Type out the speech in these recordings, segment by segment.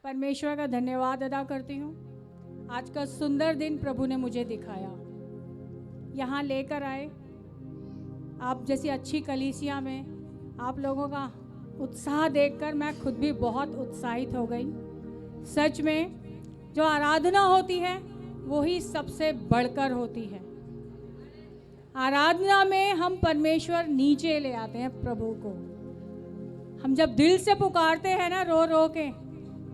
परमेश्वर का धन्यवाद अदा करती हूँ। आज का सुंदर दिन प्रभु ने मुझे दिखाया, यहाँ लेकर आए। आप जैसी अच्छी कलीसिया में आप लोगों का उत्साह देखकर मैं खुद भी बहुत उत्साहित हो गई। सच में जो आराधना होती है वही सबसे बढ़कर होती है। आराधना में हम परमेश्वर नीचे ले आते हैं प्रभु को। हम जब दिल से पुकारते हैं ना, रो रो के,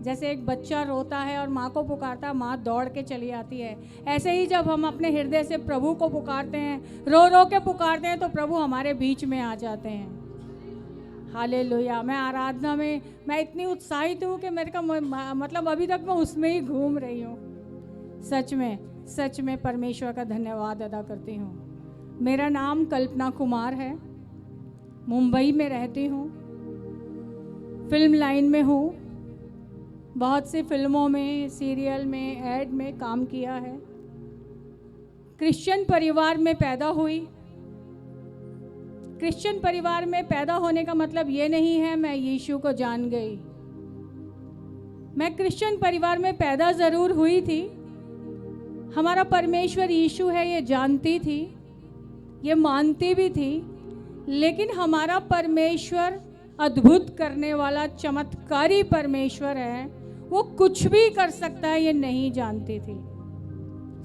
जैसे एक बच्चा रोता है और माँ को पुकारता है, माँ दौड़ के चली आती है, ऐसे ही जब हम अपने हृदय से प्रभु को पुकारते हैं, रो रो के पुकारते हैं, तो प्रभु हमारे बीच में आ जाते हैं। हालेलुया। मैं आराधना में मैं इतनी उत्साहित हूँ कि मेरे का मतलब अभी तक मैं उसमें ही घूम रही हूँ। सच में परमेश्वर का धन्यवाद अदा करती हूँ। मेरा नाम कल्पना कुमार है, मुंबई में रहती हूँ, फिल्म लाइन में हूँ, बहुत सी फिल्मों में, सीरियल में, एड में काम किया है। क्रिश्चियन परिवार में पैदा हुई। क्रिश्चियन परिवार में पैदा होने का मतलब ये नहीं है मैं यीशु को जान गई। मैं क्रिश्चियन परिवार में पैदा ज़रूर हुई थी। हमारा परमेश्वर यीशु है ये जानती थी, ये मानती भी थी, लेकिन हमारा परमेश्वर अद्भुत करने वाला चमत्कारी परमेश्वर है, वो कुछ भी कर सकता है ये नहीं जानती थी।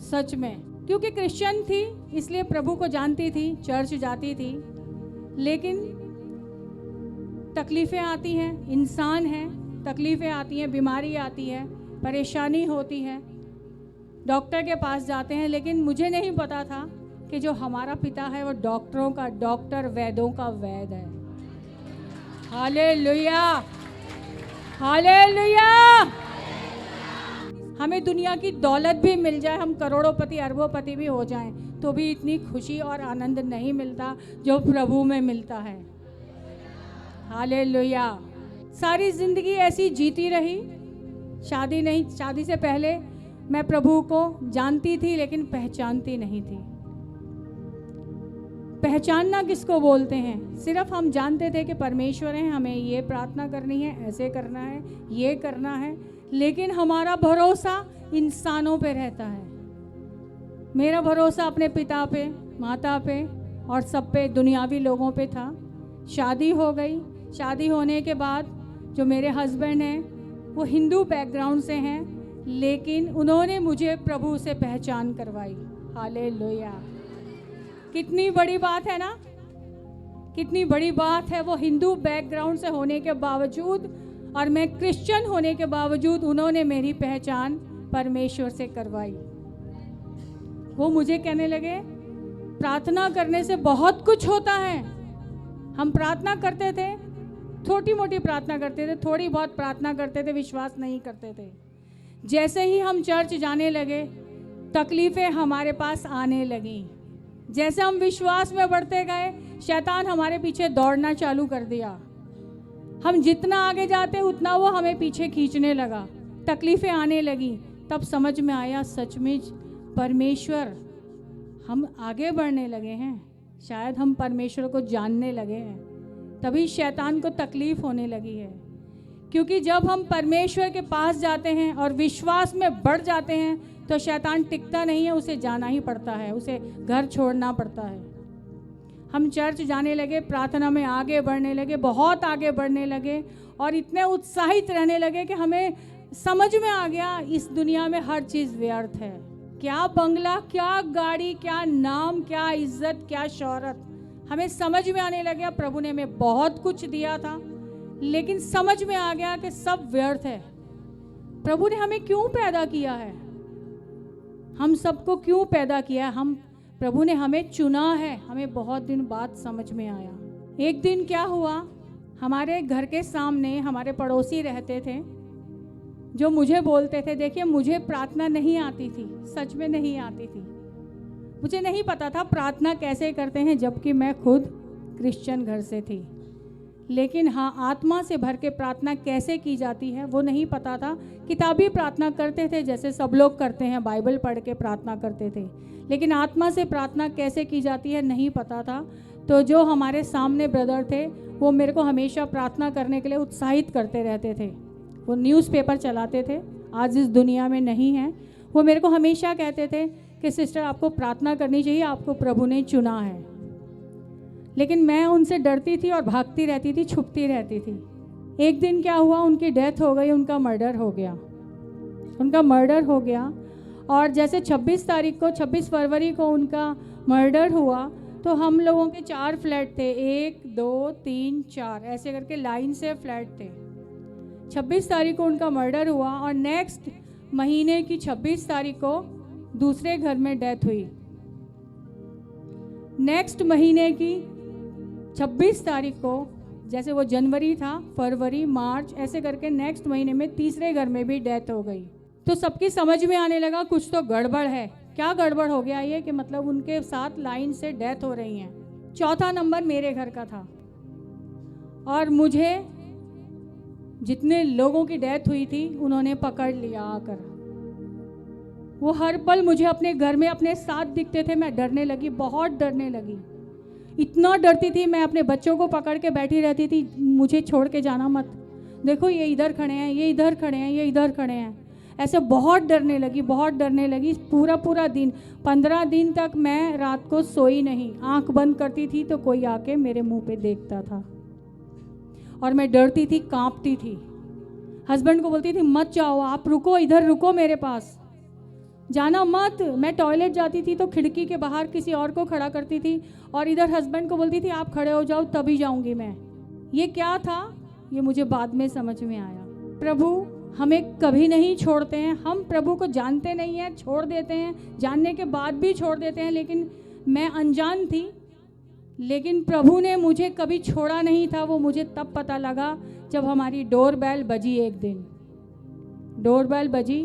सच में, क्योंकि क्रिश्चियन थी इसलिए प्रभु को जानती थी, चर्च जाती थी, लेकिन तकलीफ़ें आती हैं, इंसान हैं, तकलीफ़ें आती हैं, बीमारी आती है, परेशानी होती है, डॉक्टर के पास जाते हैं, लेकिन मुझे नहीं पता था कि जो हमारा पिता है वो डॉक्टरों का डॉक्टर, वैद्यों का वैद्य है। Hallelujah, hallelujah. हमें दुनिया की दौलत भी मिल जाए, हम करोड़ोंपति अरबोंपति भी हो जाएं, तो भी इतनी खुशी और आनंद नहीं मिलता जो प्रभु में मिलता है। हालेलुया। सारी जिंदगी ऐसी जीती रही। शादी से पहले मैं प्रभु को जानती थी लेकिन पहचानती नहीं थी। पहचानना किसको बोलते हैं? सिर्फ हम जानते थे कि परमेश्वर है, हमें ये प्रार्थना करनी है, ऐसे करना है, ये करना है, लेकिन हमारा भरोसा इंसानों पे रहता है। मेरा भरोसा अपने पिता पे, माता पे और सब पे, दुनियावी लोगों पे था। शादी हो गई। शादी होने के बाद जो मेरे हस्बैंड हैं वो हिंदू बैकग्राउंड से हैं, लेकिन उन्होंने मुझे प्रभु से पहचान करवाई। हालेलुया। कितनी बड़ी बात है ना, कितनी बड़ी बात है। वो हिंदू बैकग्राउंड से होने के बावजूद और मैं क्रिश्चियन होने के बावजूद उन्होंने मेरी पहचान परमेश्वर से करवाई। वो मुझे कहने लगे प्रार्थना करने से बहुत कुछ होता है। हम प्रार्थना करते थे, छोटी मोटी प्रार्थना करते थे, थोड़ी बहुत प्रार्थना करते थे, विश्वास नहीं करते थे। जैसे ही हम चर्च जाने लगे तकलीफ़ें हमारे पास आने लगीं। जैसे हम विश्वास में बढ़ते गए शैतान हमारे पीछे दौड़ना चालू कर दिया। हम जितना आगे जाते उतना वो हमें पीछे खींचने लगा, तकलीफ़ें आने लगी। तब समझ में आया सच में परमेश्वर, हम आगे बढ़ने लगे हैं, शायद हम परमेश्वर को जानने लगे हैं, तभी शैतान को तकलीफ़ होने लगी है। क्योंकि जब हम परमेश्वर के पास जाते हैं और विश्वास में बढ़ जाते हैं तो शैतान टिकता नहीं है, उसे जाना ही पड़ता है, उसे घर छोड़ना पड़ता है। हम चर्च जाने लगे, प्रार्थना में आगे बढ़ने लगे, बहुत आगे बढ़ने लगे और इतने उत्साहित रहने लगे कि हमें समझ में आ गया इस दुनिया में हर चीज़ व्यर्थ है। क्या बंगला, क्या गाड़ी, क्या नाम, क्या इज्जत, क्या शोहरत, हमें समझ में आने लगा प्रभु ने हमें बहुत कुछ दिया था, लेकिन समझ में आ गया कि सब व्यर्थ है। प्रभु ने हमें क्यों पैदा किया है, हम सबको क्यों पैदा किया है, हम प्रभु ने हमें चुना है, हमें बहुत दिन बाद समझ में आया। एक दिन क्या हुआ, हमारे घर के सामने हमारे पड़ोसी रहते थे जो मुझे बोलते थे, देखिए मुझे प्रार्थना नहीं आती थी, सच में नहीं आती थी, मुझे नहीं पता था प्रार्थना कैसे करते हैं, जबकि मैं खुद क्रिश्चियन घर से थी। लेकिन हाँ, आत्मा से भर के प्रार्थना कैसे की जाती है वो नहीं पता था। किताबी प्रार्थना करते थे जैसे सब लोग करते हैं, बाइबल पढ़ के प्रार्थना करते थे, लेकिन आत्मा से प्रार्थना कैसे की जाती है नहीं पता था। तो जो हमारे सामने ब्रदर थे वो मेरे को हमेशा प्रार्थना करने के लिए उत्साहित करते रहते थे। वो न्यूज़पेपर चलाते थे, आज इस दुनिया में नहीं है। वो मेरे को हमेशा कहते थे कि सिस्टर आपको प्रार्थना करनी चाहिए, आपको प्रभु ने चुना है। लेकिन मैं उनसे डरती थी और भागती रहती थी, छुपती रहती थी। एक दिन क्या हुआ, उनकी डेथ हो गई, उनका मर्डर हो गया। और जैसे 26 फरवरी को उनका मर्डर हुआ तो हम लोगों के 4 फ्लैट थे, 1 2 3 4 ऐसे करके लाइन से फ्लैट थे। 26 तारीख को उनका मर्डर हुआ और नेक्स्ट महीने की 26 तारीख को दूसरे घर में डेथ हुई। नेक्स्ट महीने की 26 तारीख को, जैसे वो जनवरी था, फरवरी, मार्च ऐसे करके नेक्स्ट महीने में तीसरे घर में भी डेथ हो गई। तो सबकी समझ में आने लगा कुछ तो गड़बड़ है। क्या गड़बड़ हो गया ये कि मतलब उनके साथ लाइन से डेथ हो रही हैं। चौथा नंबर मेरे घर का था और मुझे जितने लोगों की डेथ हुई थी उन्होंने पकड़ लिया आकर। वो हर पल मुझे अपने घर में अपने साथ दिखते थे। मैं डरने लगी, बहुत डरने लगी, इतना डरती थी। मैं अपने बच्चों को पकड़ के बैठी रहती थी, मुझे छोड़ के जाना मत, देखो ये इधर खड़े हैं, ये इधर खड़े हैं, ये इधर खड़े हैं। ऐसे बहुत डरने लगी। पूरा दिन 15 दिन तक मैं रात को सोई नहीं। आंख बंद करती थी तो कोई आके मेरे मुंह पे देखता था और मैं डरती थी, कांपती थी। हस्बैंड को बोलती थी मत जाओ, आप रुको, इधर रुको, मेरे पास जाना मत। मैं टॉयलेट जाती थी तो खिड़की के बाहर किसी और को खड़ा करती थी और इधर हस्बैंड को बोलती थी आप खड़े हो जाओ तभी जाऊंगी मैं। ये क्या था, ये मुझे बाद में समझ में आया। प्रभु हमें कभी नहीं छोड़ते हैं। हम प्रभु को जानते नहीं हैं, छोड़ देते हैं, जानने के बाद भी छोड़ देते हैं। लेकिन मैं अनजान थी, लेकिन प्रभु ने मुझे कभी छोड़ा नहीं था। वो मुझे तब पता लगा जब हमारी डोरबेल बजी। एक दिन डोरबेल बजी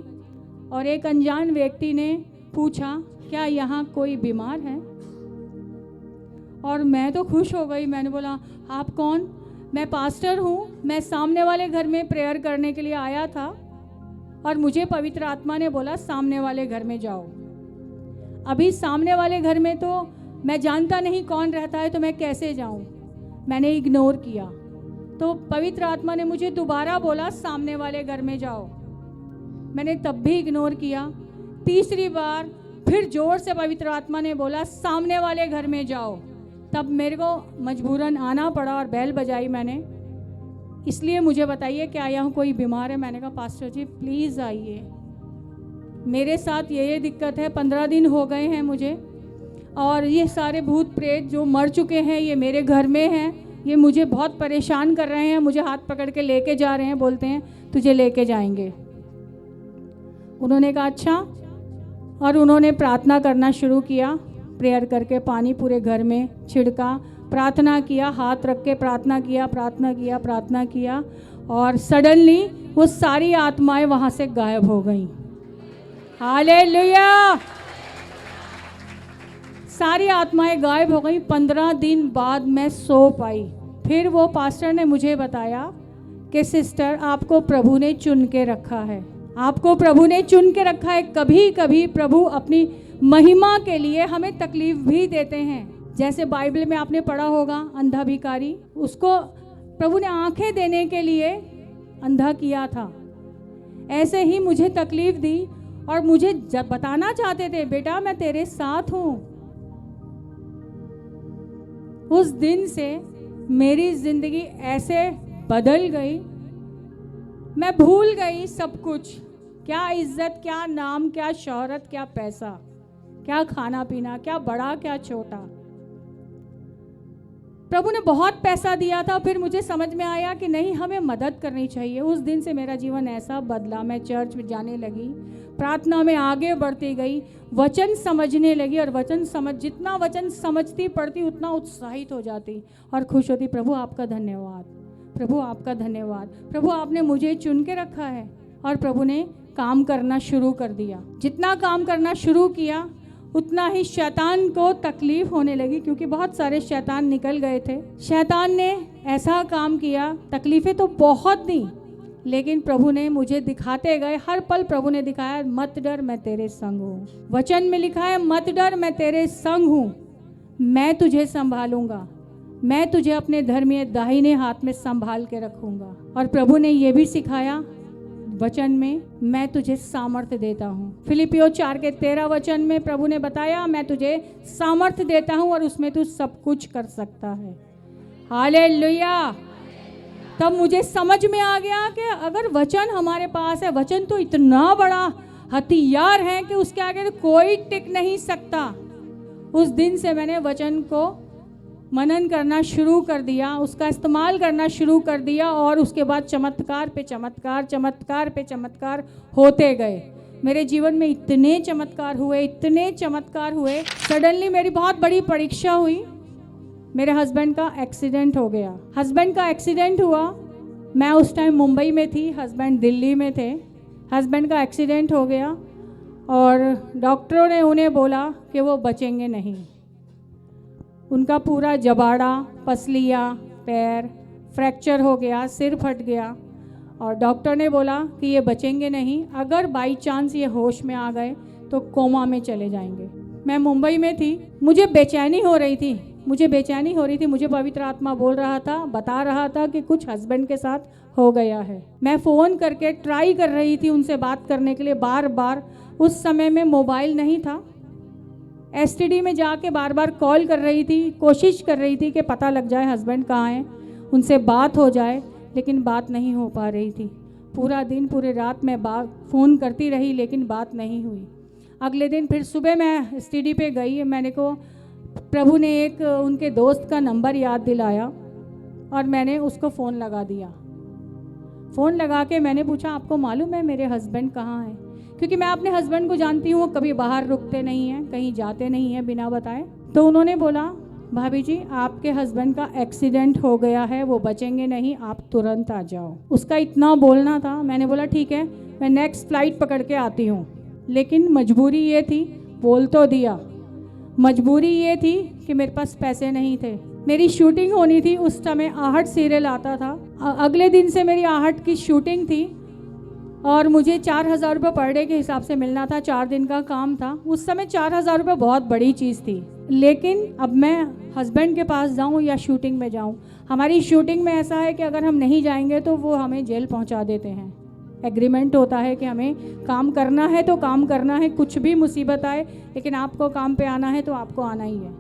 और एक अनजान व्यक्ति ने पूछा क्या यहाँ कोई बीमार है। और मैं तो खुश हो गई। मैंने बोला आप कौन? मैं पास्टर हूँ, मैं सामने वाले घर में प्रेयर करने के लिए आया था और मुझे पवित्र आत्मा ने बोला सामने वाले घर में जाओ। अभी सामने वाले घर में तो मैं जानता नहीं कौन रहता है, तो मैं कैसे जाऊँ? मैंने इग्नोर किया। तो पवित्र आत्मा ने मुझे दोबारा बोला सामने वाले घर में जाओ। मैंने तब भी इग्नोर किया। तीसरी बार फिर जोर से पवित्र आत्मा ने बोला सामने वाले घर में जाओ। तब मेरे को मजबूरन आना पड़ा और बेल बजाई मैंने। इसलिए मुझे बताइए क्या यहाँ कोई बीमार है? मैंने कहा पास्टर जी प्लीज़ आइए, मेरे साथ ये दिक्कत है, 15 दिन हो गए हैं मुझे और ये सारे भूत प्रेत जो मर चुके हैं ये मेरे घर में हैं, ये मुझे बहुत परेशान कर रहे हैं। मुझे हाथ पकड़ के लेके जा रहे हैं, बोलते हैं तुझे लेके जाएंगे। उन्होंने कहा अच्छा, और उन्होंने प्रार्थना करना शुरू किया। प्रेयर करके पानी पूरे घर में छिड़का, प्रार्थना किया, हाथ रख के प्रार्थना किया और सडनली वो सारी आत्माएं वहाँ से गायब हो गईं। हालेलुया! सारी आत्माएं गायब हो गईं। 15 दिन बाद मैं सो पाई। फिर वो पास्टर ने मुझे बताया कि सिस्टर आपको प्रभु ने चुन के रखा है, आपको प्रभु ने चुन के रखा है। कभी कभी प्रभु अपनी महिमा के लिए हमें तकलीफ भी देते हैं। जैसे बाइबल में आपने पढ़ा होगा अंधा भिखारी, उसको प्रभु ने आंखें देने के लिए अंधा किया था। ऐसे ही मुझे तकलीफ दी और मुझे जब बताना चाहते थे बेटा मैं तेरे साथ हूँ। उस दिन से मेरी जिंदगी ऐसे बदल गई, मैं भूल गई सब कुछ। क्या इज्जत, क्या नाम, क्या शोहरत, क्या पैसा, क्या खाना पीना, क्या बड़ा क्या छोटा। प्रभु ने बहुत पैसा दिया था। फिर मुझे समझ में आया कि नहीं, हमें मदद करनी चाहिए। उस दिन से मेरा जीवन ऐसा बदला। मैं चर्च में जाने लगी, प्रार्थना में आगे बढ़ती गई, वचन समझने लगी और जितना वचन समझती पढ़ती उतना उत्साहित हो जाती और खुश होती। प्रभु आपका धन्यवाद, प्रभु आपका धन्यवाद। प्रभु आपने मुझे चुन के रखा है। और प्रभु ने काम करना शुरू कर दिया। जितना काम करना शुरू किया उतना ही शैतान को तकलीफ होने लगी, क्योंकि बहुत सारे शैतान निकल गए थे। शैतान ने ऐसा काम किया, तकलीफें तो बहुत दी, लेकिन प्रभु ने मुझे दिखाते गए। हर पल प्रभु ने दिखाया मत डर मैं तेरे संग हूँ। वचन में लिखा है मत डर मैं तेरे संग हूँ, मैं तुझे संभालूंगा, मैं तुझे अपने धर्मीय दाहिने हाथ में संभाल के रखूंगा। और प्रभु ने यह भी सिखाया वचन में मैं तुझे सामर्थ्य देता हूँ। फिलिपियो 4:13 में प्रभु ने बताया, मैं तुझे सामर्थ्य देता हूँ और उसमें तू सब कुछ कर सकता है। हालेलुया। तब मुझे समझ में आ गया कि अगर वचन हमारे पास है, वचन तो इतना बड़ा हथियार है कि उसके आगे तो कोई टिक नहीं सकता। उस दिन से मैंने वचन को मनन करना शुरू कर दिया, उसका इस्तेमाल करना शुरू कर दिया और उसके बाद चमत्कार पे चमत्कार, चमत्कार पे चमत्कार होते गए। मेरे जीवन में इतने चमत्कार हुए, इतने चमत्कार हुए। सडनली मेरी बहुत बड़ी परीक्षा हुई। मेरे हस्बैंड का एक्सीडेंट हो गया। हस्बैंड का एक्सीडेंट हुआ, मैं उस टाइम मुंबई में थी, हस्बैंड दिल्ली में थे। हस्बैंड का एक्सीडेंट हो गया और डॉक्टरों ने उन्हें बोला कि वो बचेंगे नहीं। उनका पूरा जबाड़ा, पसलियाँ, पैर फ्रैक्चर हो गया, सिर फट गया और डॉक्टर ने बोला कि ये बचेंगे नहीं। अगर बाई चांस ये होश में आ गए तो कोमा में चले जाएंगे। मैं मुंबई में थी, मुझे बेचैनी हो रही थी। मुझे पवित्र आत्मा बोल रहा था, बता रहा था कि कुछ हस्बैंड के साथ हो गया है। मैं फ़ोन करके ट्राई कर रही थी उनसे बात करने के लिए बार बार। उस समय में मोबाइल नहीं था। एसटीडी में जाके बार बार कॉल कर रही थी, कोशिश कर रही थी कि पता लग जाए हस्बैंड कहाँ हैं, उनसे बात हो जाए, लेकिन बात नहीं हो पा रही थी। पूरा दिन पूरे रात मैं फ़ोन करती रही लेकिन बात नहीं हुई। अगले दिन फिर सुबह मैं एसटीडी पे गई। मैंने को प्रभु ने एक उनके दोस्त का नंबर याद दिलाया और मैंने उसको फ़ोन लगा दिया। फ़ोन लगा के मैंने पूछा, आपको मालूम है मेरे हस्बैंड कहाँ हैं? क्योंकि मैं अपने हस्बैंड को जानती हूँ, वो कभी बाहर रुकते नहीं हैं, कहीं जाते नहीं हैं बिना बताए। तो उन्होंने बोला, भाभी जी आपके हस्बैंड का एक्सीडेंट हो गया है, वो बचेंगे नहीं, आप तुरंत आ जाओ। उसका इतना बोलना था। मैंने बोला ठीक है, मैं नेक्स्ट फ्लाइट पकड़ के आती हूँ। लेकिन मजबूरी ये थी, बोल तो दिया, मजबूरी ये थी कि मेरे पास पैसे नहीं थे। मेरी शूटिंग होनी थी, उस समय आहट सीरियल आता था। अगले दिन से मेरी आहट की शूटिंग थी और मुझे 4,000 रुपये पर डे के हिसाब से मिलना था। 4 दिन का काम था। उस समय 4,000 रुपये बहुत बड़ी चीज़ थी। लेकिन अब मैं हस्बैंड के पास जाऊं या शूटिंग में जाऊं, हमारी शूटिंग में ऐसा है कि अगर हम नहीं जाएंगे तो वो हमें जेल पहुंचा देते हैं। एग्रीमेंट होता है कि हमें काम करना है तो काम करना है, कुछ भी मुसीबत आए, लेकिन आपको काम पे आना है तो आपको आना ही है।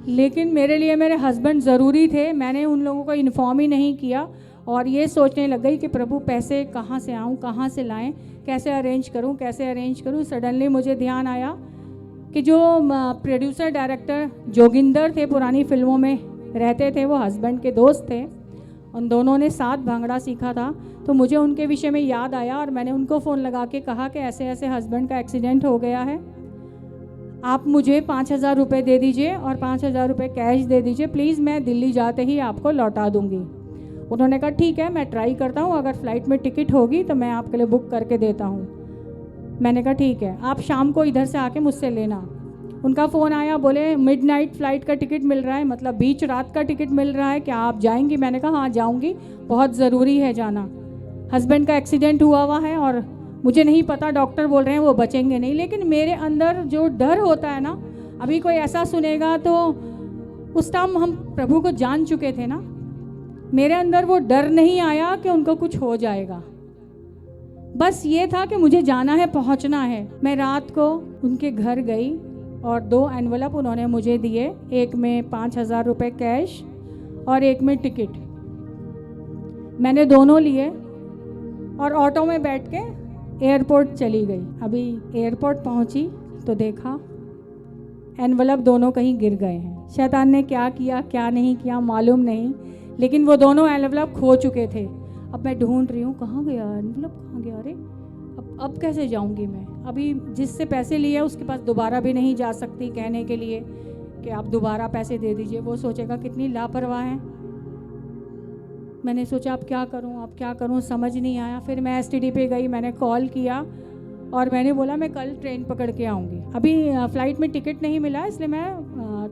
लेकिन मेरे लिए मेरे हस्बैंड ज़रूरी थे। मैंने उन लोगों को इन्फॉर्म ही नहीं किया और ये सोचने लग गई कि प्रभु पैसे कहाँ से आऊँ, कहाँ से लाएं, कैसे अरेंज करूँ। सडनली मुझे ध्यान आया कि जो प्रोड्यूसर डायरेक्टर जोगिंदर थे, पुरानी फिल्मों में रहते थे, वो हस्बैंड के दोस्त थे। उन दोनों ने साथ भांगड़ा सीखा था। तो मुझे उनके विषय में याद आया और मैंने उनको फ़ोन लगा के कहा कि ऐसे ऐसे हस्बैंड का एक्सीडेंट हो गया है, आप मुझे 5,000 रुपये दे दीजिए और 5,000 रुपये कैश दे दीजिए, प्लीज़ मैं दिल्ली जाते ही आपको लौटा दूँगी। उन्होंने कहा ठीक है, मैं ट्राई करता हूँ, अगर फ़्लाइट में टिकट होगी तो मैं आपके लिए बुक करके देता हूँ। मैंने कहा ठीक है, आप शाम को इधर से आके मुझसे लेना। उनका फ़ोन आया, बोले मिडनाइट फ़्लाइट का टिकट मिल रहा है, मतलब बीच रात का टिकट मिल रहा है, क्या आप जाएंगी? मैंने कहा हाँ जाऊँगी, बहुत ज़रूरी है जाना। हस्बैंड का एक्सीडेंट हुआ है और मुझे नहीं पता, डॉक्टर बोल रहे हैं वो बचेंगे नहीं। लेकिन मेरे अंदर जो डर होता है ना, अभी कोई ऐसा सुनेगा तो, उस टाइम हम प्रभु को जान चुके थे ना, मेरे अंदर वो डर नहीं आया कि उनको कुछ हो जाएगा। बस ये था कि मुझे जाना है, पहुंचना है। मैं रात को उनके घर गई और 2 एनवलप उन्होंने मुझे दिए, एक में 5,000 रुपये कैश और एक में टिकट। मैंने दोनों लिए और ऑटो में बैठ के एयरपोर्ट चली गई। अभी एयरपोर्ट पहुंची तो देखा एनवलप दोनों कहीं गिर गए हैं। शैतान ने क्या किया क्या नहीं किया मालूम नहीं, लेकिन वो दोनों एनवलप खो चुके थे। अब मैं ढूंढ रही हूँ कहाँ गया एनवलप, कहाँ गया? अरे अब कैसे जाऊँगी मैं? अभी जिससे पैसे लिए उसके पास दोबारा भी नहीं जा सकती कहने के लिए कि आप दोबारा पैसे दे दीजिए, वो सोचेगा कितनी लापरवाह है। मैंने सोचा अब क्या करूं, समझ नहीं आया। फिर मैं एसटीडी पे गई, मैंने कॉल किया और मैंने बोला मैं कल ट्रेन पकड़ के आऊँगी। अभी फ़्लाइट में टिकट नहीं मिला, इसलिए मैं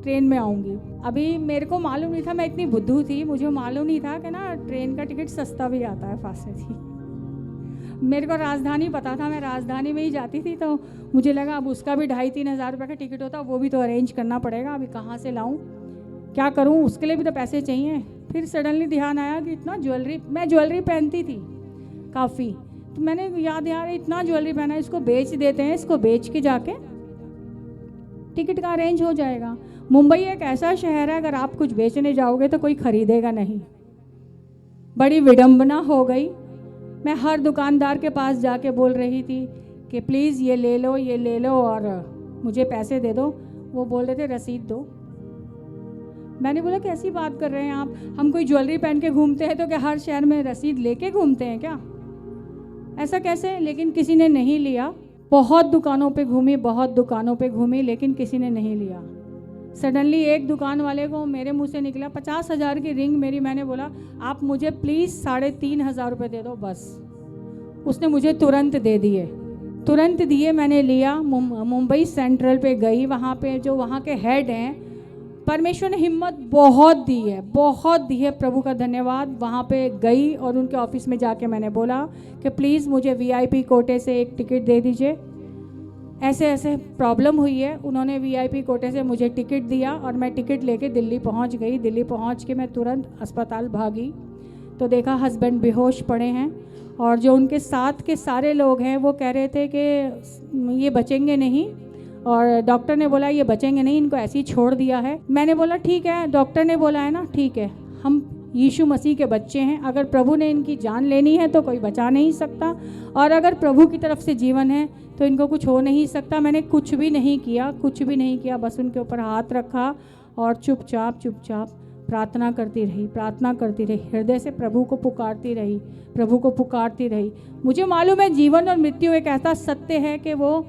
ट्रेन में आऊँगी। अभी मेरे को मालूम नहीं था, मैं इतनी बुद्धू थी, मुझे मालूम नहीं था कि ना ट्रेन का टिकट सस्ता भी आता है फास्ट थी। मेरे को राजधानी पता था, मैं राजधानी में ही जाती थी, तो मुझे लगा अब उसका भी 2,500-3 हज़ार रुपये का टिकट होता, वो भी तो अरेंज करना पड़ेगा। अभी कहाँ से लाऊँ, क्या करूँ, उसके लिए भी तो पैसे चाहिए। फिर सडनली ध्यान आया कि इतना मैं ज्वेलरी पहनती थी काफ़ी, तो मैंने याद यार इतना ज्वेलरी पहना है, इसको बेच देते हैं, इसको बेच के जाके टिकट का अरेंज हो जाएगा। मुंबई एक ऐसा शहर है, अगर आप कुछ बेचने जाओगे तो कोई खरीदेगा नहीं। बड़ी विडंबना हो गई। मैं हर दुकानदार के पास जाके बोल रही थी कि प्लीज़ ये ले लो, ये ले लो और मुझे पैसे दे दो। वो बोल रहे थे रसीद दो। मैंने बोला कैसी बात कर रहे हैं आप, हम कोई ज्वेलरी पहन के घूमते हैं तो क्या हर शहर में रसीद लेके घूमते हैं क्या, ऐसा कैसे? लेकिन किसी ने नहीं लिया। बहुत दुकानों पे घूमी, बहुत दुकानों पे घूमी, लेकिन किसी ने नहीं लिया। सडनली एक दुकान वाले को मेरे मुंह से निकला 50,000 की रिंग मेरी। मैंने बोला आप मुझे प्लीज़ 3,500 रुपये दे दो बस। उसने मुझे तुरंत दे दिए, तुरंत दिए। मैंने लिया, मुंबई सेंट्रल पे गई। वहाँ पे जो वहाँ के हेड हैं, परमेश्वर ने हिम्मत बहुत दी है, बहुत दी है, प्रभु का धन्यवाद। वहाँ पे गई और उनके ऑफिस में जाके मैंने बोला कि प्लीज़ मुझे VIP कोटे से एक टिकट दे दीजिए, ऐसे ऐसे प्रॉब्लम हुई है। उन्होंने VIP कोटे से मुझे टिकट दिया और मैं टिकट लेके दिल्ली पहुँच गई। दिल्ली पहुँच के मैं तुरंत अस्पताल भागी तो देखा हस्बैंड बेहोश पड़े हैं और जो उनके साथ के सारे लोग हैं वो कह रहे थे कि ये बचेंगे नहीं, और डॉक्टर ने बोला ये बचेंगे नहीं, इनको ऐसे ही छोड़ दिया है। मैंने बोला ठीक है, डॉक्टर ने बोला है ना, ठीक है, हम यीशु मसीह के बच्चे हैं, अगर प्रभु ने इनकी जान लेनी है तो कोई बचा नहीं सकता, और अगर प्रभु की तरफ से जीवन है तो इनको कुछ हो नहीं सकता। मैंने कुछ भी नहीं किया, कुछ भी नहीं किया, बस उनके ऊपर हाथ रखा और चुपचाप चुपचाप प्रार्थना करती रही, प्रार्थना करती रही, हृदय से प्रभु को पुकारती रही, प्रभु को पुकारती रही। मुझे मालूम है जीवन और मृत्यु एक ऐसा सत्य है कि वो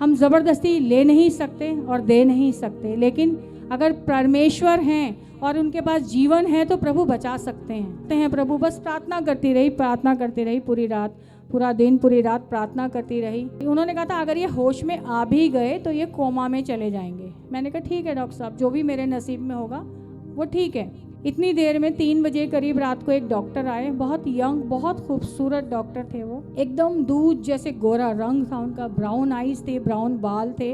हम ज़बरदस्ती ले नहीं सकते और दे नहीं सकते, लेकिन अगर परमेश्वर हैं और उनके पास जीवन है तो प्रभु बचा सकते हैं। प्रभु बस प्रार्थना करती रही, प्रार्थना करती रही, पूरी रात, पूरा दिन, पूरी रात प्रार्थना करती रही। उन्होंने कहा था अगर ये होश में आ भी गए तो ये कोमा में चले जाएंगे। मैंने कहा ठीक है डॉक्टर साहब, जो भी मेरे नसीब में होगा वो ठीक है। इतनी देर में 3 बजे करीब रात को एक डॉक्टर आए, बहुत यंग, बहुत खूबसूरत डॉक्टर थे वो, एकदम दूध जैसे गोरा रंग था उनका, ब्राउन आईज थे, ब्राउन बाल थे,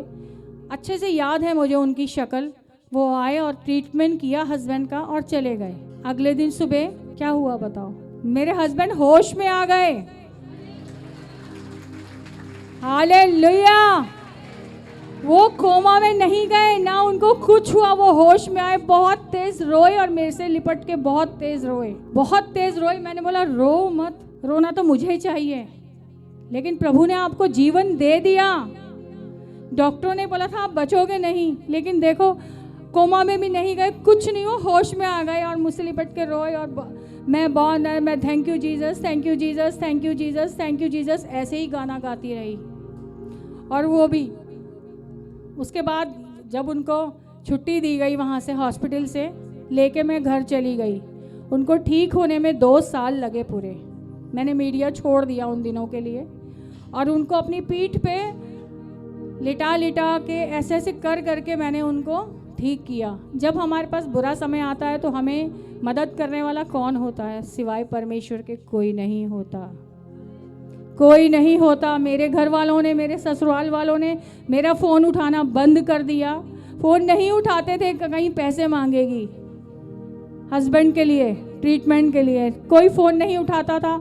अच्छे से याद है मुझे उनकी शक्ल। वो आए और ट्रीटमेंट किया हस्बैंड का और चले गए। अगले दिन सुबह क्या हुआ बताओ, मेरे हस्बैंड होश में आ गए। हालेलुया! वो कोमा में नहीं गए, ना उनको कुछ हुआ, वो होश में आए, बहुत तेज रोए और मेरे से लिपट के बहुत तेज रोए, बहुत तेज रोए। मैंने बोला रो मत, रोना तो मुझे चाहिए, लेकिन प्रभु ने आपको जीवन दे दिया। डॉक्टरों ने बोला था आप बचोगे नहीं, लेकिन देखो कोमा में भी नहीं गए, कुछ नहीं हो, होश में आ गए और मुझसे लिपट के रोए और मैं thank you Jesus, thank you Jesus, thank you Jesus, thank you Jesus, ऐसे ही गाना गाती रही। और वो भी उसके बाद जब उनको छुट्टी दी गई वहाँ से, हॉस्पिटल से लेके मैं घर चली गई, उनको ठीक होने में 2 साल लगे पूरे। मैंने मीडिया छोड़ दिया उन दिनों के लिए और उनको अपनी पीठ पे लिटा लिटा के ऐसे ऐसे कर करके मैंने उनको ठीक किया। जब हमारे पास बुरा समय आता है तो हमें मदद करने वाला कौन होता है? सिवाय परमेश्वर के कोई नहीं होता, कोई नहीं होता। मेरे घर वालों ने, मेरे ससुराल वालों ने मेरा फ़ोन उठाना बंद कर दिया। फ़ोन नहीं उठाते थे, कहीं पैसे मांगेगी हस्बैंड के लिए, ट्रीटमेंट के लिए, कोई फ़ोन नहीं उठाता था।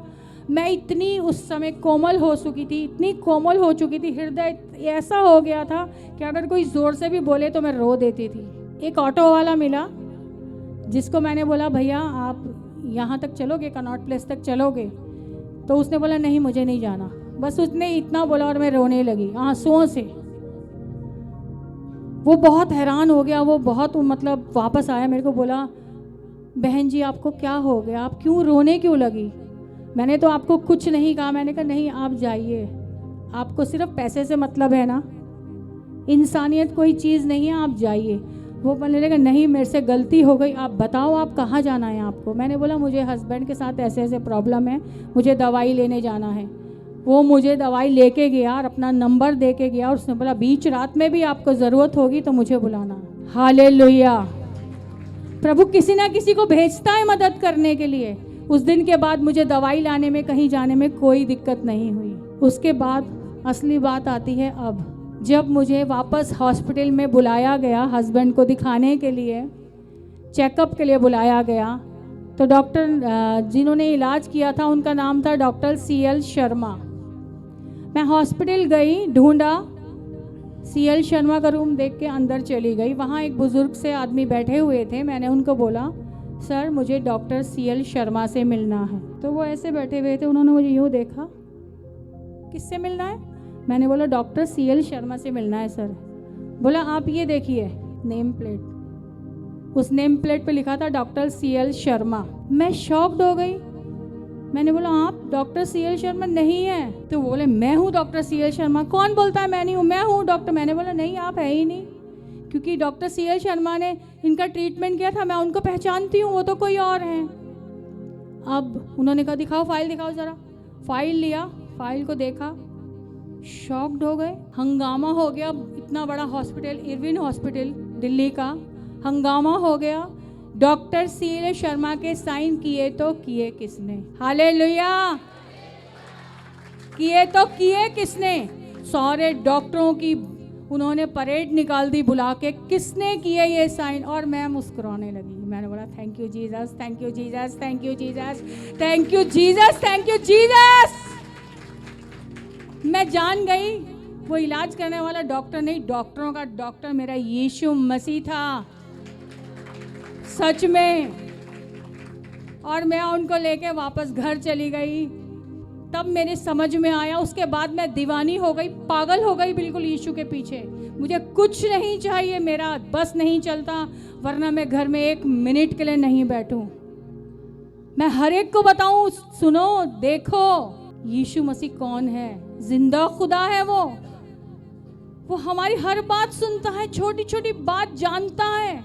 मैं इतनी उस समय कोमल हो चुकी थी, इतनी कोमल हो चुकी थी, हृदय ऐसा हो गया था कि अगर कोई ज़ोर से भी बोले तो मैं रो देती थी। एक ऑटो वाला मिला जिसको मैंने बोला भैया आप यहाँ तक चलोगे, कनॉट प्लेस तक चलोगे? तो उसने बोला नहीं मुझे नहीं जाना। बस उसने इतना बोला और मैं रोने लगी आंसुओं से। वो बहुत हैरान हो गया, वो बहुत मतलब वापस आया, मेरे को बोला बहन जी आपको क्या हो गया, आप क्यों रोने क्यों लगी? मैंने तो आपको कुछ नहीं कहा। मैंने कहा नहीं आप जाइए, आपको सिर्फ पैसे से मतलब है ना, इंसानियत कोई चीज़ नहीं है, आप जाइए। वो बोलने लगा नहीं मेरे से गलती हो गई, आप बताओ आप कहाँ जाना है आपको? मैंने बोला मुझे हस्बैंड के साथ ऐसे ऐसे प्रॉब्लम है, मुझे दवाई लेने जाना है। वो मुझे दवाई लेके गया और अपना नंबर दे के गया और उसने बोला बीच रात में भी आपको ज़रूरत होगी तो मुझे बुलाना। हालेलुया! प्रभु किसी ना किसी को भेजता है मदद करने के लिए। उस दिन के बाद मुझे दवाई लाने में, कहीं जाने में कोई दिक्कत नहीं हुई। उसके बाद असली बात आती है अब, जब मुझे वापस हॉस्पिटल में बुलाया गया हस्बैंड को दिखाने के लिए, चेकअप के लिए बुलाया गया, तो डॉक्टर जिन्होंने इलाज किया था उनका नाम था डॉक्टर CL शर्मा। मैं हॉस्पिटल गई, ढूंढा, CL शर्मा का रूम देख के अंदर चली गई। वहाँ एक बुजुर्ग से आदमी बैठे हुए थे। मैंने उनको बोला, सर मुझे डॉक्टर CL शर्मा से मिलना है। तो वो ऐसे बैठे हुए थे, उन्होंने मुझे यूँ देखा, किससे मिलना है? मैंने बोला डॉक्टर CL शर्मा से मिलना है सर। बोला आप ये देखिए नेम प्लेट। उस नेम प्लेट पे लिखा था डॉक्टर CL शर्मा। मैं शॉक्ड हो गई। मैंने बोला आप डॉक्टर CL शर्मा नहीं है? तो बोले मैं हूँ डॉक्टर CL शर्मा। कौन बोलता है मैं नहीं हूँ? मैं हूँ डॉक्टर। मैंने बोला नहीं आप है ही नहीं, क्योंकि डॉक्टर CL शर्मा ने इनका ट्रीटमेंट किया था, मैं उनको पहचानती हूँ, वो तो कोई और हैं। अब उन्होंने कहा दिखाओ फाइल, दिखाओ ज़रा। फाइल लिया, फाइल को देखा, शॉक्ड हो गए। हंगामा हो गया। इतना बड़ा हॉस्पिटल, इरविन हॉस्पिटल दिल्ली का, हंगामा हो गया। डॉक्टर CL शर्मा के साइन किए तो किए किसने? हालेलुया। किए तो किए किसने? सारे डॉक्टरों की उन्होंने परेड निकाल दी बुला के, किसने किए ये साइन? और मैं मुस्कुराने लगी। मैंने बोला thank you Jesus, thank you Jesus, thank you Jesus, thank you Jesus, thank you Jesus. मैं जान गई वो इलाज करने वाला डॉक्टर नहीं, डॉक्टरों का डॉक्टर मेरा यीशु मसीह था, सच में। और मैं उनको लेके वापस घर चली गई। तब मेरे समझ में आया। उसके बाद मैं दीवानी हो गई, पागल हो गई बिल्कुल यीशु के पीछे। मुझे कुछ नहीं चाहिए, मेरा बस नहीं चलता, वरना मैं घर में 1 मिनट के लिए नहीं बैठूं। मैं हर एक को बताऊं, सुनो देखो यीशु मसीह कौन है। जिंदा खुदा है वो हमारी हर बात सुनता है, छोटी छोटी बात जानता है,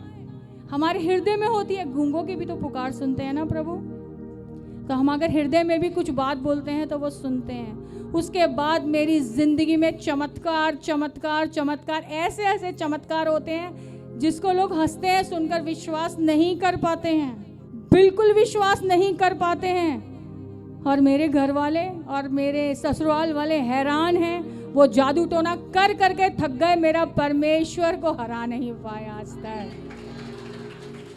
हमारे हृदय में होती है। गूंगों की भी तो पुकार सुनते हैं ना प्रभु। तो हम अगर हृदय में भी कुछ बात बोलते हैं तो वो सुनते हैं। उसके बाद मेरी जिंदगी में चमत्कार चमत्कार चमत्कार, ऐसे ऐसे चमत्कार होते हैं जिसको लोग हंसते हैं सुनकर, विश्वास नहीं कर पाते हैं, बिल्कुल विश्वास नहीं कर पाते हैं। और मेरे घर वाले और मेरे ससुराल वाले हैरान हैं। वो जादू टोना कर करके थक गए, मेरा परमेश्वर को हरा नहीं पाए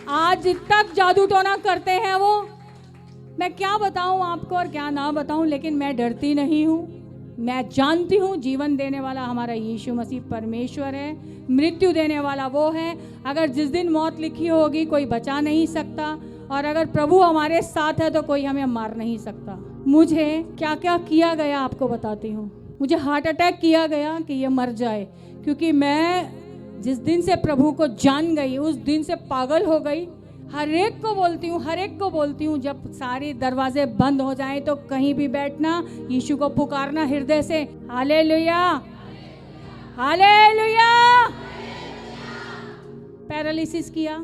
आज तक जादू टोना करते हैं वो। मैं क्या बताऊं आपको और क्या ना बताऊं, लेकिन मैं डरती नहीं हूं। मैं जानती हूं जीवन देने वाला हमारा यीशु मसीह परमेश्वर है, मृत्यु देने वाला वो है। अगर जिस दिन मौत लिखी होगी कोई बचा नहीं सकता, और अगर प्रभु हमारे साथ है तो कोई हमें मार नहीं सकता। मुझे क्या क्या किया गया आपको बताती हूँ। मुझे हार्ट अटैक किया गया कि ये मर जाए, क्योंकि मैं जिस दिन से प्रभु को जान गई उस दिन से पागल हो गई। हर एक को बोलती हूँ जब सारे दरवाजे बंद हो जाएं तो कहीं भी बैठना, यीशु को पुकारना हृदय से, हालेलुया हालेलुया। पैरालिसिस किया,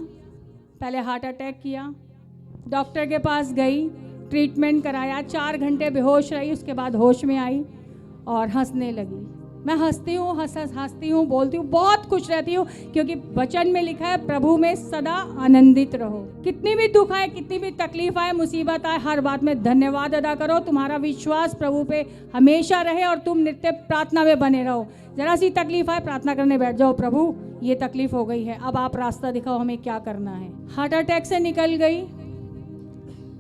पहले हार्ट अटैक किया, डॉक्टर के पास गई, ट्रीटमेंट कराया, 4 घंटे बेहोश रही, उसके बाद होश में आई और हंसने लगी। मैं हंसती हूँ, बोलती हूँ, बहुत खुश रहती हूँ, क्योंकि वचन में लिखा है प्रभु में सदा आनंदित रहो। कितनी भी दुख आए, कितनी भी तकलीफ आए, मुसीबत आए, हर बात में धन्यवाद अदा करो। तुम्हारा विश्वास प्रभु पे हमेशा रहे और तुम नित्य प्रार्थना में बने रहो। जरा सी तकलीफ आए, प्रार्थना करने बैठ जाओ, प्रभु ये तकलीफ हो गई है, अब आप रास्ता दिखाओ, हमें क्या करना है। हार्ट अटैक से निकल गई।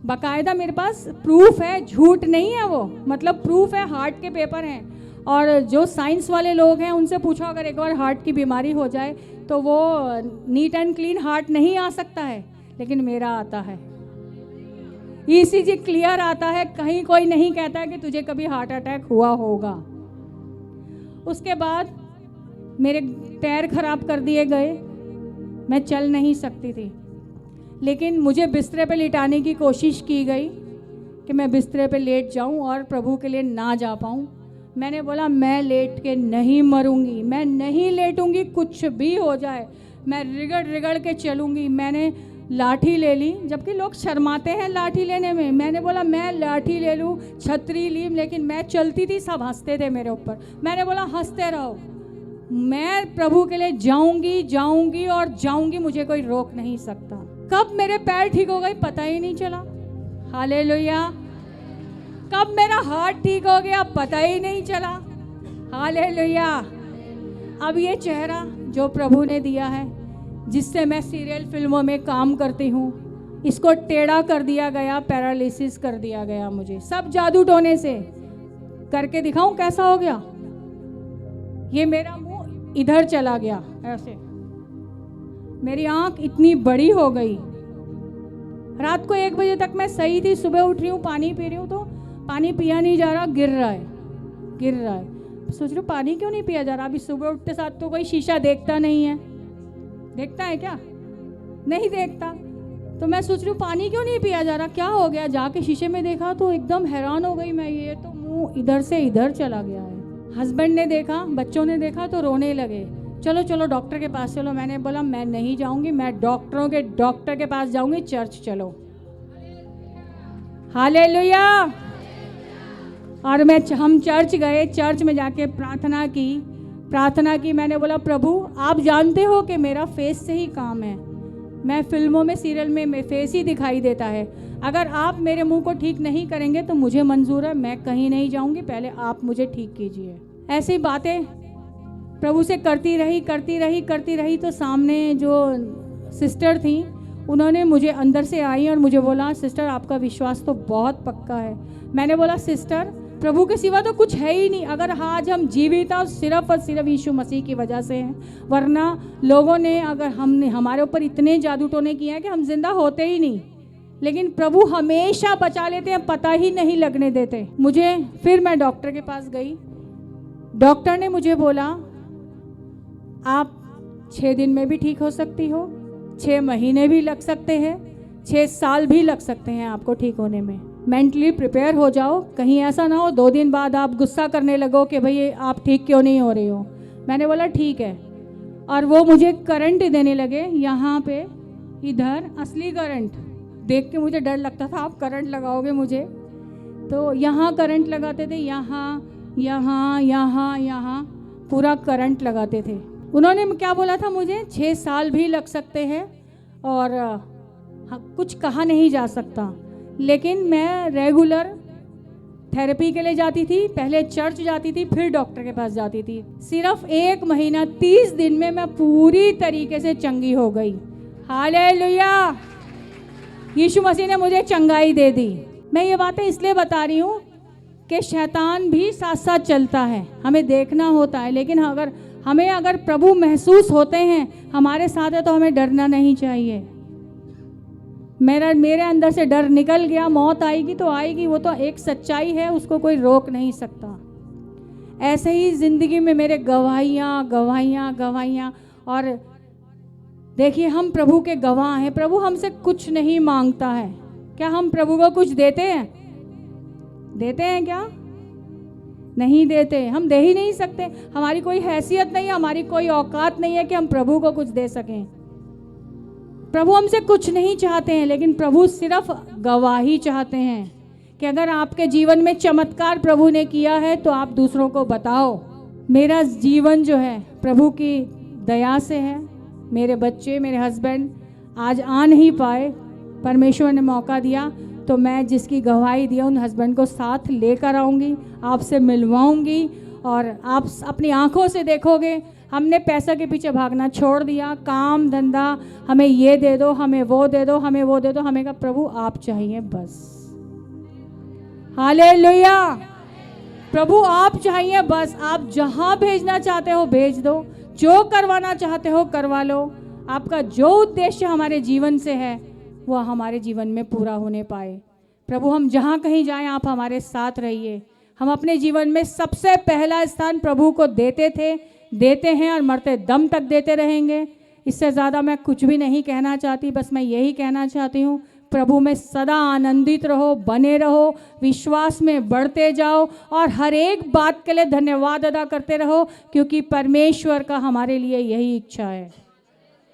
बाकायदा मेरे पास प्रूफ है, झूठ नहीं है वो, मतलब प्रूफ है, हार्ट के पेपर हैं। और जो साइंस वाले लोग हैं उनसे पूछो, अगर एक बार हार्ट की बीमारी हो जाए तो वो नीट एंड क्लीन हार्ट नहीं आ सकता है, लेकिन मेरा आता है। ECG क्लियर आता है, कहीं कोई नहीं कहता है कि तुझे कभी हार्ट अटैक हुआ होगा। उसके बाद मेरे पैर खराब कर दिए गए, मैं चल नहीं सकती थी, लेकिन मुझे बिस्तरे पे लिटाने की कोशिश की गई कि मैं बिस्तरे पे लेट जाऊं और प्रभु के लिए ना जा पाऊं। मैंने बोला मैं लेट के नहीं मरूंगी, मैं नहीं लेटूंगी, कुछ भी हो जाए, मैं रिगड़ रिगड़ के चलूंगी। मैंने लाठी ले ली, जबकि लोग शर्माते हैं लाठी लेने में। मैंने बोला मैं लाठी ले लूँ, छतरी ली, लेकिन मैं चलती थी, सब हंसते थे मेरे ऊपर। मैंने बोला हंसते रहो, मैं प्रभु के लिए जाऊंगी और जाऊंगी, मुझे कोई रोक नहीं सकता। कब मेरे पैर ठीक हो गए पता ही नहीं चला, हालेलुया। कब मेरा हार्ट ठीक हो गया पता ही नहीं चला, हालेलुया। अब ये चेहरा जो प्रभु ने दिया है, जिससे मैं सीरियल फिल्मों में काम करती हूँ, इसको टेढ़ा कर दिया गया, पैरालिसिस कर दिया गया मुझे, सब जादू टोने से। करके दिखाऊं कैसा हो गया? ये मेरा मुंह इधर चला गया ऐसे, मेरी आंख इतनी बड़ी हो गई। रात को 1 बजे तक मैं सही थी, सुबह उठ रही हूँ, पानी पी रही हूँ तो पानी पिया नहीं जा रहा, गिर रहा है। सोच रही हूँ पानी क्यों नहीं पिया जा रहा? अभी सुबह उठते साथ तो कोई शीशा देखता नहीं है, देखता है क्या? नहीं देखता। तो मैं सोच रही हूँ पानी क्यों नहीं पिया जा रहा, क्या हो गया? जाके शीशे में देखा तो एकदम हैरान हो गई मैं, ये तो मुंह इधर से इधर चला गया है। हस्बैंड ने देखा, बच्चों ने देखा तो रोने लगे, चलो चलो डॉक्टर के पास चलो। मैंने बोला मैं नहीं जाऊंगी, मैं डॉक्टर के पास जाऊंगी, चर्च चलो। हालेलुया। और हम चर्च गए, चर्च में जाके प्रार्थना की। मैंने बोला प्रभु आप जानते हो कि मेरा फेस से ही काम है, मैं फिल्मों में सीरियल में फेस ही दिखाई देता है। अगर आप मेरे मुंह को ठीक नहीं करेंगे तो मुझे मंजूर है, मैं कहीं नहीं जाऊंगी, पहले आप मुझे ठीक कीजिए। ऐसी बातें प्रभु से करती रही तो सामने जो सिस्टर थी उन्होंने मुझे अंदर से आई और मुझे बोला सिस्टर आपका विश्वास तो बहुत पक्का है। मैंने बोला सिस्टर प्रभु के सिवा तो कुछ है ही नहीं, अगर आज हम जीवित हैं सिर्फ और सिर्फ यीशु मसीह की वजह से हैं, वरना लोगों ने अगर हमारे ऊपर इतने जादू टोने किए हैं कि हम जिंदा होते ही नहीं, लेकिन प्रभु हमेशा बचा लेते हैं, पता ही नहीं लगने देते मुझे। फिर मैं डॉक्टर के पास गई, डॉक्टर ने मुझे बोला आप 6 दिन में भी ठीक हो सकती हो, 6 महीने भी लग सकते हैं, 6 साल भी लग सकते हैं आपको ठीक होने में। मेंटली प्रिपेयर हो जाओ, कहीं ऐसा ना हो 2 दिन बाद आप गुस्सा करने लगो कि भाई आप ठीक क्यों नहीं हो रही हो। मैंने बोला ठीक है। और वो मुझे करंट देने लगे यहाँ पे, इधर असली करंट देख के मुझे डर लगता था, आप करंट लगाओगे मुझे, तो यहाँ करंट लगाते थे, यहाँ पूरा करंट लगाते थे। उन्होंने क्या बोला था मुझे 6 साल भी लग सकते हैं और कुछ कहा नहीं जा सकता। लेकिन मैं रेगुलर थेरेपी के लिए जाती थी, पहले चर्च जाती थी, फिर डॉक्टर के पास जाती थी। सिर्फ 1 महीना 30 दिन में मैं पूरी तरीके से चंगी हो गई। हालेलुया। यीशु मसीह ने मुझे चंगाई दे दी। मैं ये बातें इसलिए बता रही हूँ कि शैतान भी साथ साथ चलता है, हमें देखना होता है, लेकिन अगर प्रभु महसूस होते हैं हमारे साथ है तो हमें डरना नहीं चाहिए। मेरे अंदर से डर निकल गया, मौत आएगी तो आएगी, वो तो एक सच्चाई है, उसको कोई रोक नहीं सकता। ऐसे ही जिंदगी में मेरे गवाहियाँ। और देखिए हम प्रभु के गवाह हैं, प्रभु हमसे कुछ नहीं मांगता है। क्या हम प्रभु को कुछ देते हैं क्या? नहीं देते, हम दे ही नहीं सकते। हमारी कोई हैसियत नहीं है, हमारी कोई औकात नहीं है कि हम प्रभु को कुछ दे सकें। प्रभु हमसे कुछ नहीं चाहते हैं, लेकिन प्रभु सिर्फ गवाही चाहते हैं कि अगर आपके जीवन में चमत्कार प्रभु ने किया है तो आप दूसरों को बताओ। मेरा जीवन जो है प्रभु की दया से है। मेरे बच्चे, मेरे हस्बैंड आज आ नहीं पाए, परमेश्वर ने मौका दिया, तो मैं जिसकी गवाही दिया उन हस्बैंड को साथ लेकर आऊँगी, आपसे मिलवाऊँगी और आप अपनी आँखों से देखोगे हमने पैसा के पीछे भागना छोड़ दिया। काम धंधा, हमें ये दे दो, हमें वो दे दो, हमें कहा प्रभु आप चाहिए बस। हालेलुया। प्रभु आप चाहिए बस, आप जहाँ भेजना चाहते हो भेज दो, जो करवाना चाहते हो करवा लो। आपका जो उद्देश्य हमारे जीवन से है वो हमारे जीवन में पूरा होने पाए। प्रभु हम जहाँ कहीं जाएं आप हमारे साथ रहिए। हम अपने जीवन में सबसे पहला स्थान प्रभु को देते हैं और मरते दम तक देते रहेंगे। इससे ज़्यादा मैं कुछ भी नहीं कहना चाहती, बस मैं यही कहना चाहती हूँ प्रभु में सदा आनंदित रहो, बने रहो, विश्वास में बढ़ते जाओ और हर एक बात के लिए धन्यवाद अदा करते रहो, क्योंकि परमेश्वर का हमारे लिए यही इच्छा है।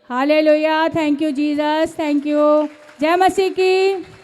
Hallelujah. Thank you Jesus, thank you. जय मसीह की।